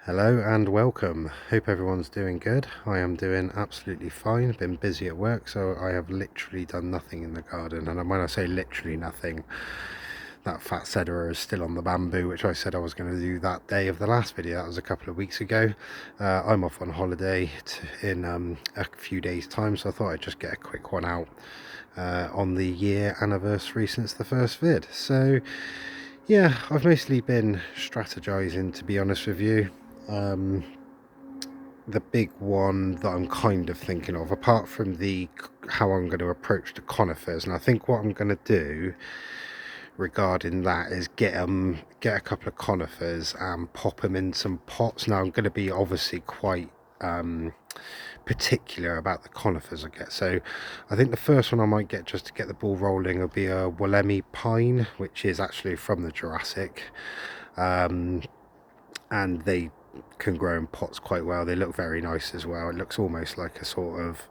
Hello and welcome. Hope everyone's doing good. I am doing absolutely fine. Been busy at work, so I have literally done nothing in the garden. And when I say literally nothing, that fat cedar is still on the bamboo, which I said I was going to do that day of the last video. That was a couple of weeks ago. I'm off on holiday in a few days time, so I thought I'd just get a quick one out on the year anniversary since the first vid. So yeah, I've mostly been strategizing, to be honest with you. The big one that I'm kind of thinking of, apart from the how I'm going to approach the conifers, and I think what I'm going to do regarding that is get a couple of conifers and pop them in some pots. Now I'm going to be obviously quite particular about the conifers I get, so I think the first one I might get, just to get the ball rolling, will be a Wollemi pine, which is actually from the Jurassic, and they can grow in pots quite well. They look very nice as well. It looks almost like a sort of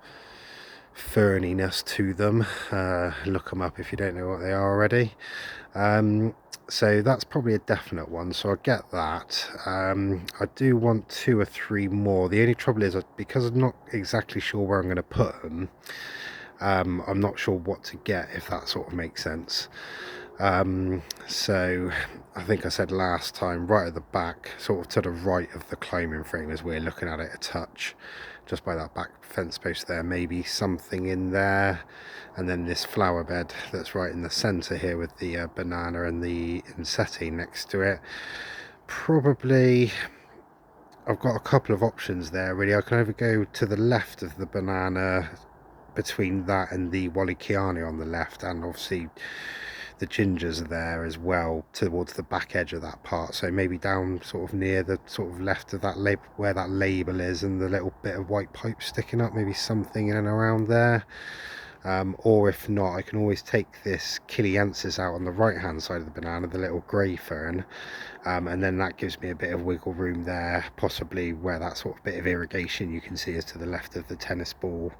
ferniness to them. Look them up if you don't know what they are already. So that's probably a definite one, so I'll get that. I do want 2 or 3 more. The only trouble is, because I'm not exactly sure where I'm going to put them, I'm not sure what to get, if that sort of makes sense. So I think I said last time, right at the back, sort of to the right of the climbing frame as we're looking at it a touch, just by that back fence post there, maybe something in there. And then this flower bed that's right in the center here with the banana and the insetti next to it. Probably I've got a couple of options there really. I can either go to the left of the banana, between that and the Wallikiani on the left, and obviously the gingers are there as well towards the back edge of that part, so maybe down sort of near the sort of left of that label, where that label is, and the little bit of white pipe sticking up, maybe something in and around there. Or if not, I can always take this Kiliensis out on the right hand side of the banana, the little grey fern, and then that gives me a bit of wiggle room there, possibly where that sort of bit of irrigation you can see is to the left of the tennis ball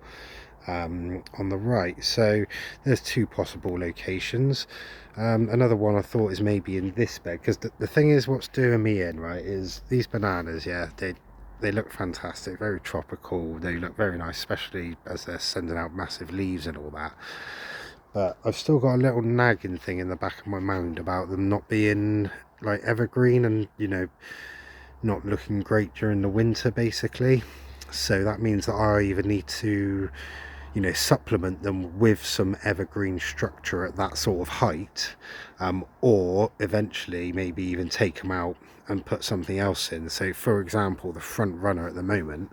on the right. So there's 2 possible locations. Another one I thought is maybe in this bed, because the thing is, what's doing me in, right, is these bananas, yeah, they look fantastic, very tropical, they look very nice, especially as they're sending out massive leaves and all that. But I've still got a little nagging thing in the back of my mind about them not being like evergreen, and not looking great during the winter basically. So that means that I either need to supplement them with some evergreen structure at that sort of height, or eventually maybe even take them out and put something else in. So for example, the front runner at the moment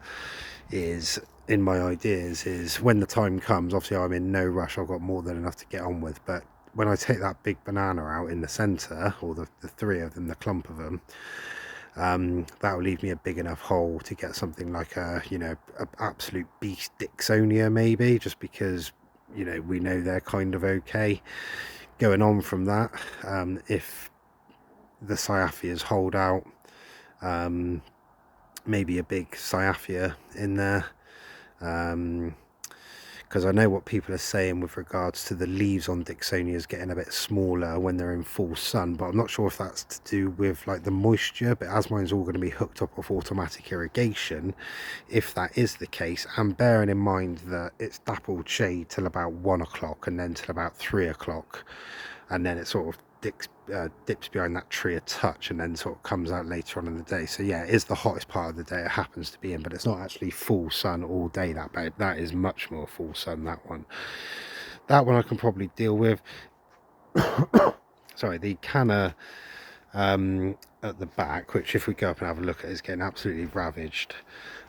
is, in my ideas, is when the time comes, obviously I'm in no rush, I've got more than enough to get on with, but when I take that big banana out in the center, or the 3 of them, the clump of them, that will leave me a big enough hole to get something like a absolute beast Dixonia, maybe, just because we know they're kind of okay. Going on from that, if the Cyathias hold out, maybe a big Cyathia in there, because I know what people are saying with regards to the leaves on Dixonias getting a bit smaller when they're in full sun, but I'm not sure if that's to do with like the moisture. But as mine's all going to be hooked up with automatic irrigation, if that is the case, and bearing in mind that it's dappled shade till about 1 o'clock and then till about 3 o'clock, and then it sort of dips behind that tree a touch and then sort of comes out later on in the day. So yeah, it is the hottest part of the day it happens to be in, but it's not actually full sun all day. That is much more full sun, that one I can probably deal with. Sorry, the canna at the back, which if we go up and have a look at, is getting absolutely ravaged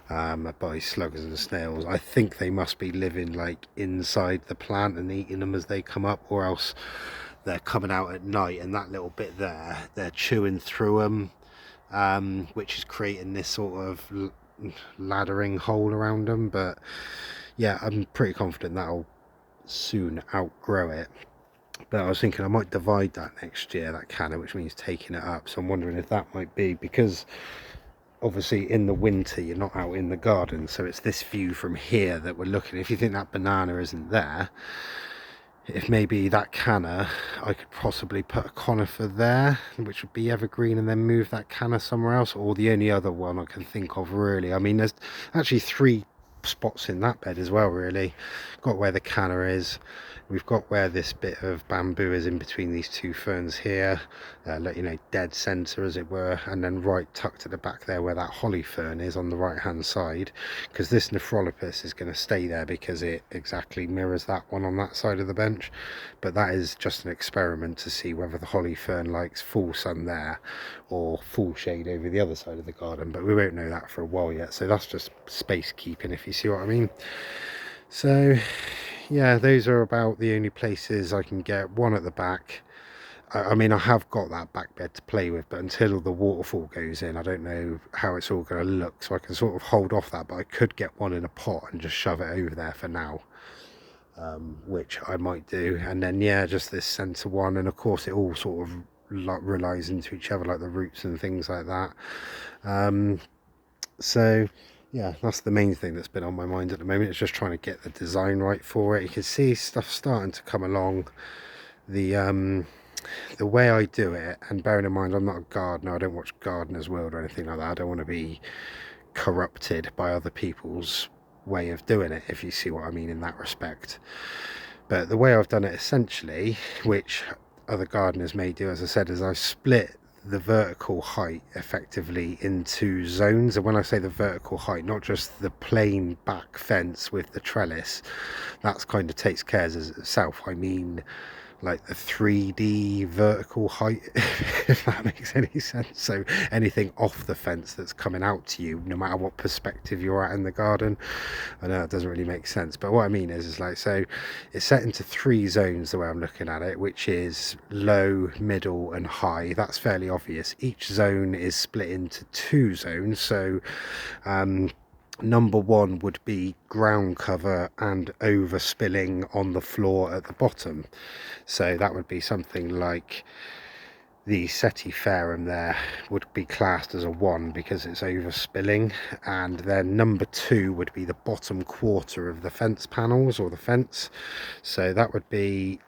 by sluggers and snails. I think they must be living like inside the plant and eating them as they come up, or else they're coming out at night, and that little bit there, they're chewing through them, which is creating this sort of laddering hole around them. But yeah, I'm pretty confident that'll soon outgrow it. But I was thinking I might divide that next year, that canna, which means taking it up. So I'm wondering if that might be, because obviously in the winter you're not out in the garden, so it's this view from here that we're looking. If you think that banana isn't there, if maybe that canna, I could possibly put a conifer there, which would be evergreen, and then move that canna somewhere else. Or the only other one I can think of, really, I mean, there's actually 3 spots in that bed as well, really. Got where the canna is, we've got where this bit of bamboo is in between these 2 ferns here, you know, dead center as it were, and then right tucked at the back there where that holly fern is on the right hand side, because this Nephrolepis is going to stay there because it exactly mirrors that one on that side of the bench. But that is just an experiment to see whether the holly fern likes full sun there or full shade over the other side of the garden, but we won't know that for a while yet. So that's just space keeping, if you see what I mean. So yeah, those are about the only places I can get. One at the back. I mean, I have got that back bed to play with, but until the waterfall goes in, I don't know how it's all going to look, so I can sort of hold off that. But I could get one in a pot and just shove it over there for now, which I might do. And then yeah, just this centre one, and of course it all sort of relies into each other, like the roots and things like that. So yeah, that's the main thing that's been on my mind at the moment. It's just trying to get the design right for it. You can see stuff starting to come along. The way I do it, and bearing in mind I'm not a gardener, I don't watch Gardener's World or anything like that, I don't want to be corrupted by other people's way of doing it, if you see what I mean in that respect. But the way I've done it essentially, which other gardeners may do, as I said, is I've split the vertical height effectively into zones. And when I say the vertical height, not just the plain back fence with the trellis, that's kind of takes care of itself. I mean like the 3D vertical height, if that makes any sense. So anything off the fence that's coming out to you, no matter what perspective you're at in the garden. I know it doesn't really make sense, but what I mean is like, so it's set into 3 zones the way I'm looking at it, which is low, middle and high. That's fairly obvious. Each zone is split into 2 zones. So number 1 would be ground cover and overspilling on the floor at the bottom. So that would be something like the Setiferum there would be classed as a 1 because it's overspilling. And then number 2 would be the bottom quarter of the fence panels or the fence. So that would be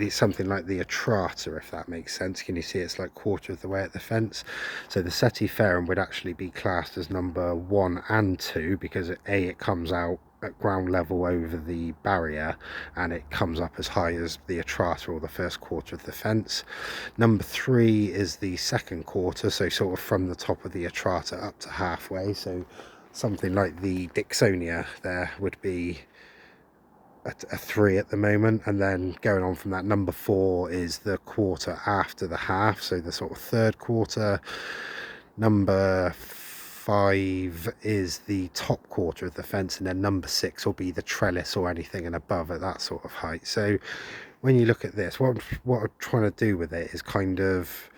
something like the Atrata, if that makes sense. Can you see it's like quarter of the way at the fence? So the Setiferum would actually be classed as number 1 and 2 because it comes out at ground level over the barrier and it comes up as high as the Atrata or the first quarter of the fence. Number 3 is the second quarter, so sort of from the top of the Atrata up to halfway. So something like the Dixonia there would be a 3 at the moment, and then going on from that, number 4 is the quarter after the half, so the sort of third quarter. Number 5 is the top quarter of the fence, and then number 6 will be the trellis or anything and above at that sort of height. So when you look at this, what I'm trying to do with it is kind of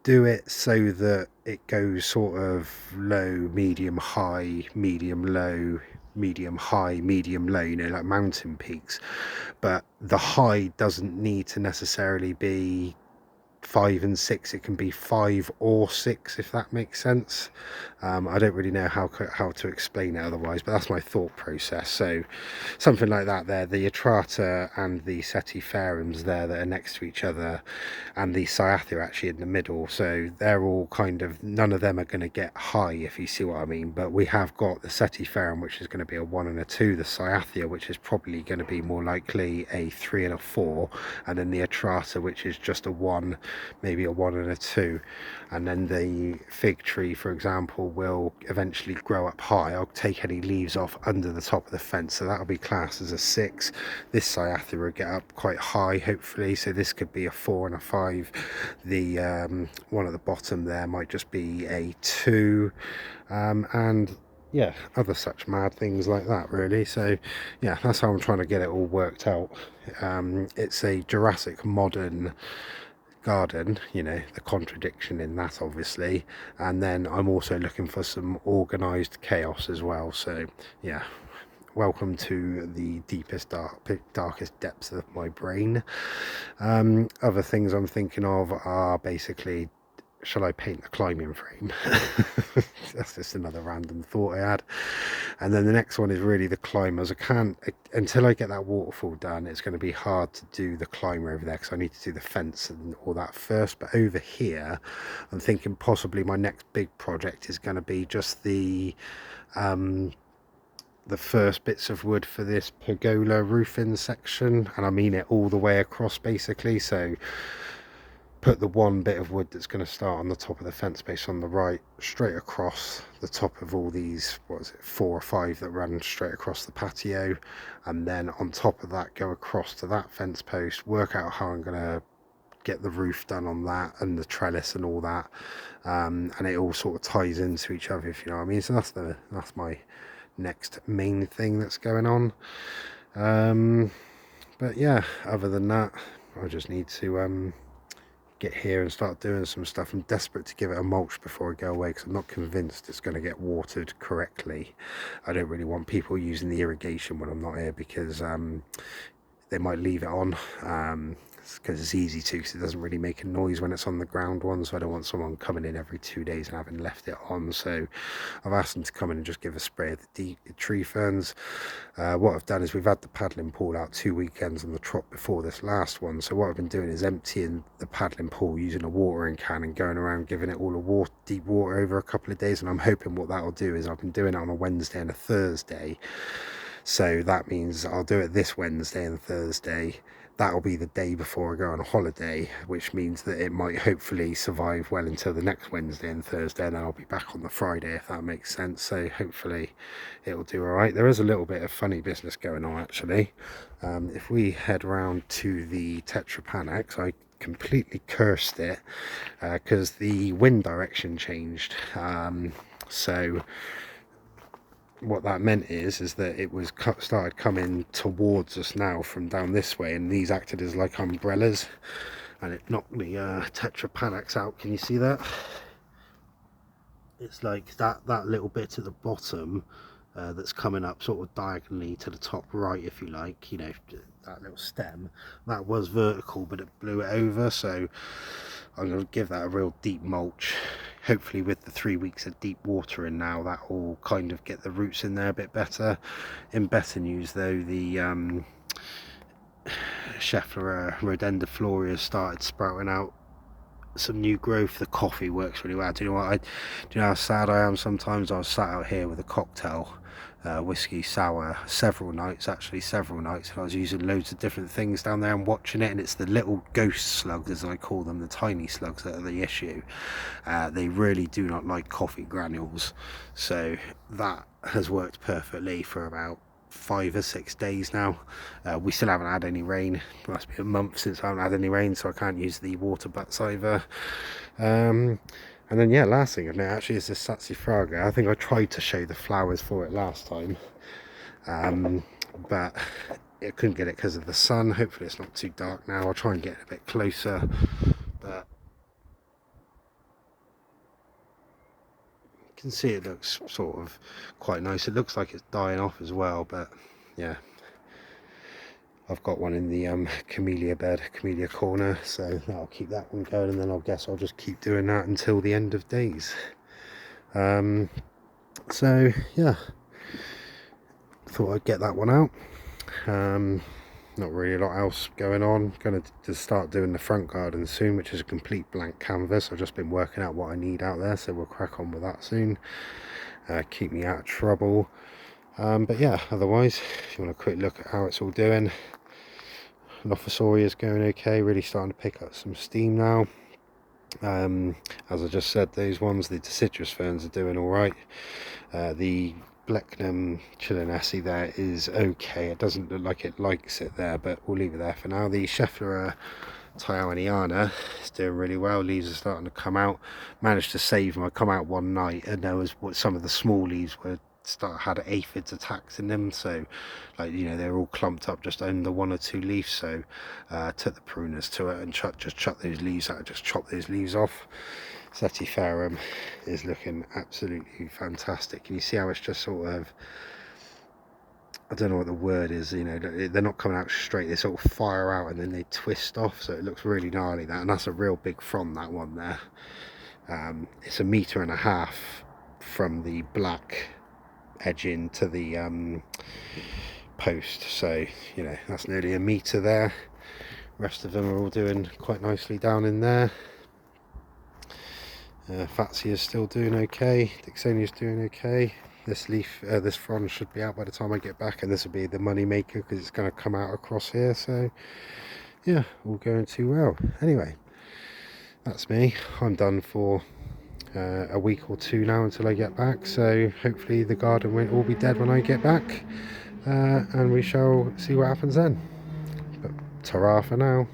do it so that it goes sort of low, medium, high, medium, low, medium, high, medium, low, you know, like mountain peaks. But the high doesn't need to necessarily be 5 and 6, it can be 5 or 6, if that makes sense. I don't really know how to explain it otherwise, but that's my thought process. So something like that there, the Atrata and the Setiferums there that are next to each other, and the Cyathea actually in the middle, so they're all kind of, none of them are going to get high, if you see what I mean. But we have got the Setiferum, which is going to be a 1 and a 2, the Cyathea, which is probably going to be more likely a 3 and a 4, and then the Atrata, which is just a 1, maybe a 1 and a 2. And then the fig tree, for example, will eventually grow up high. I'll take any leaves off under the top of the fence, so that'll be classed as a 6. This Cyathea will get up quite high, hopefully, so this could be a 4 and a 5. The one at the bottom there might just be a 2, and yeah, other such mad things like that, really. So yeah, that's how I'm trying to get it all worked out. It's a Jurassic modern garden, you know, the contradiction in that, obviously. And then I'm also looking for some organized chaos as well. So yeah, welcome to the deepest, darkest depths of my brain. Other things I'm thinking of are basically shall I paint the climbing frame? That's just another random thought I had. And then the next one is really the climbers. I can't, until I get that waterfall done, it's going to be hard to do the climber over there because I need to do the fence and all that first. But over here, I'm thinking possibly my next big project is going to be just the first bits of wood for this pergola roofing section, and I mean it all the way across basically. So put the one bit of wood that's going to start on the top of the fence base on the right straight across the top of all these, what is it, 4 or 5 that run straight across the patio, and then on top of that go across to that fence post, work out how I'm going to get the roof done on that and the trellis and all that, and it all sort of ties into each other, if you know what I mean. So that's my next main thing that's going on. But yeah, other than that, I just need to get here and start doing some stuff. I'm desperate to give it a mulch before I go away because I'm not convinced it's going to get watered correctly. I don't really want people using the irrigation when I'm not here because they might leave it on because it's easy to, because it doesn't really make a noise when it's on the ground one, so I don't want someone coming in every 2 days and having left it on. So I've asked them to come in and just give a spray of the tree ferns. What I've done is we've had the paddling pool out 2 weekends on the trot before this last one, so what I've been doing is emptying the paddling pool using a watering can and going around giving it all a deep water over a couple of days. And I'm hoping what that'll do is, I've been doing it on a Wednesday and a Thursday, so that means I'll do it this Wednesday and Thursday. That'll be the day before I go on a holiday, which means that it might hopefully survive well until the next Wednesday and Thursday, and then I'll be back on the Friday, if that makes sense. So hopefully it'll do all right. There is a little bit of funny business going on actually. If we head round to the Tetrapanax, I completely cursed it because the wind direction changed. So what that meant is that it was started coming towards us now from down this way, and these acted as like umbrellas, and it knocked the Tetrapanax out. Can you see that? It's like that little bit at the bottom that's coming up sort of diagonally to the top right, if you like, you know, that little stem, that was vertical but it blew it over. So I'm going to give that a real deep mulch. Hopefully with the 3 weeks of deep watering now, that will kind of get the roots in there a bit better. In better news though, the Schefflera rhodendifloria started sprouting out some new growth. The coffee works really well. Do you know what, do you know how sad I am sometimes? I was sat out here with a cocktail, whiskey sour, several nights, and I was using loads of different things down there and watching it, and it's the little ghost slugs, as I call them, the tiny slugs, that are the issue. They really do not like coffee granules, so that has worked perfectly for about 5 or 6 days now. We still haven't had any rain. It must be a month since I haven't had any rain, so I can't use the water butts either. And then yeah, last thing I know actually is this saxifraga. I think I tried to show the flowers for it last time, but I couldn't get it because of the sun. Hopefully it's not too dark now. I'll try and get it a bit closer, but you can see it looks sort of quite nice. It looks like it's dying off as well, but yeah, I've got one in the camellia bed, camellia corner, so I'll keep that one going, and then I'll just keep doing that until the end of days. So yeah, thought I'd get that one out. Not really a lot else going on. Going to start doing the front garden soon, which is a complete blank canvas. I've just been working out what I need out there, so we'll crack on with that soon. Keep me out of trouble. But yeah, otherwise, if you want a quick look at how it's all doing, Lophosaurus is going okay, really starting to pick up some steam now. As I just said, those ones, the deciduous ferns, are doing all right. The Blechnum chilense there is okay. It doesn't look like it likes it there, but we'll leave it there for now. The Schefflera taiwaniana is doing really well. Leaves are starting to come out. Managed to save them. I come out one night and there was some of the small leaves had aphids attacks in them, so like, you know, they're all clumped up just under 1 or 2 leaves. So took the pruners to it and just chuck those leaves out, just chop those leaves off. Setiferum is looking absolutely fantastic. Can you see how it's just sort of, I don't know what the word is, you know, they're not coming out straight, they sort of fire out and then they twist off, so it looks really gnarly, that, and that's a real big frond, that one there. It's 1.5 meters from the black edging to the post, so you know that's nearly 1 meter there. Rest of them are all doing quite nicely down in there. Fatsy is still doing okay. Dixonia's doing okay. This leaf, this frond should be out by the time I get back, and this will be the money maker because it's going to come out across here. So yeah, all going too well. Anyway, that's me. I'm done for a week or two now until I get back. So hopefully the garden won't all be dead when I get back, and we shall see what happens then. But ta-ra for now.